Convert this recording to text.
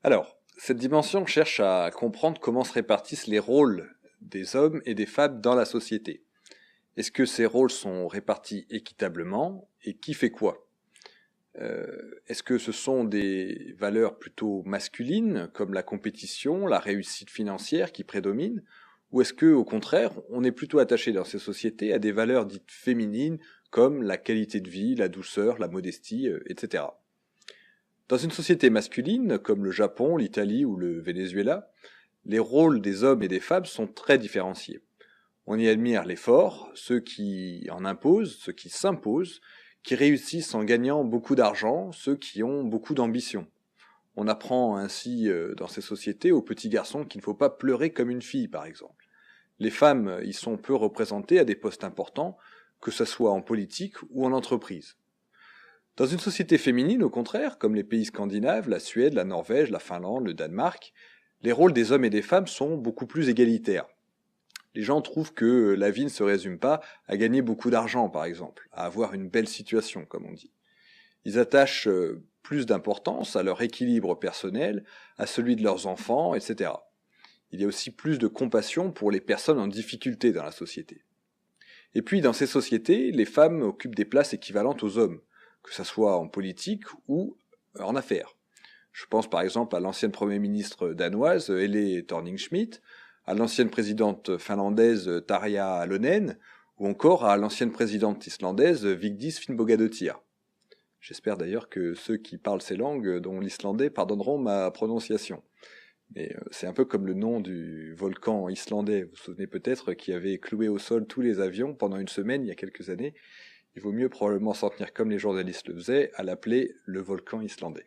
Alors, cette dimension cherche à comprendre comment se répartissent les rôles des hommes et des femmes dans la société. Est-ce que ces rôles sont répartis équitablement et qui fait quoi? Est-ce que ce sont des valeurs plutôt masculines, comme la compétition, la réussite financière qui prédominent, ou est-ce que, au contraire, on est plutôt attaché dans ces sociétés à des valeurs dites féminines, comme la qualité de vie, la douceur, la modestie, etc. Dans une société masculine, comme le Japon, l'Italie ou le Venezuela, les rôles des hommes et des femmes sont très différenciés. On y admire les forts, ceux qui en imposent, ceux qui s'imposent, qui réussissent en gagnant beaucoup d'argent, ceux qui ont beaucoup d'ambition. On apprend ainsi dans ces sociétés aux petits garçons qu'il ne faut pas pleurer comme une fille, par exemple. Les femmes y sont peu représentées à des postes importants, que ce soit en politique ou en entreprise. Dans une société féminine, au contraire, comme les pays scandinaves, la Suède, la Norvège, la Finlande, le Danemark, les rôles des hommes et des femmes sont beaucoup plus égalitaires. Les gens trouvent que la vie ne se résume pas à gagner beaucoup d'argent, par exemple, à avoir une belle situation, comme on dit. Ils attachent plus d'importance à leur équilibre personnel, à celui de leurs enfants, etc. Il y a aussi plus de compassion pour les personnes en difficulté dans la société. Et puis, dans ces sociétés, les femmes occupent des places équivalentes aux hommes, que ce soit en politique ou en affaires. Je pense par exemple à l'ancienne première ministre danoise, Helle Thorning-Schmidt, à l'ancienne présidente finlandaise Tarja Halonen, ou encore à l'ancienne présidente islandaise Vigdis Finnbogadottir. J'espère d'ailleurs que ceux qui parlent ces langues, dont l'islandais, pardonneront ma prononciation. Mais c'est un peu comme le nom du volcan islandais, vous vous souvenez peut-être, qui avait cloué au sol tous les avions pendant une semaine il y a quelques années. Il vaut mieux probablement s'en tenir comme les journalistes le faisaient, à l'appeler le volcan islandais.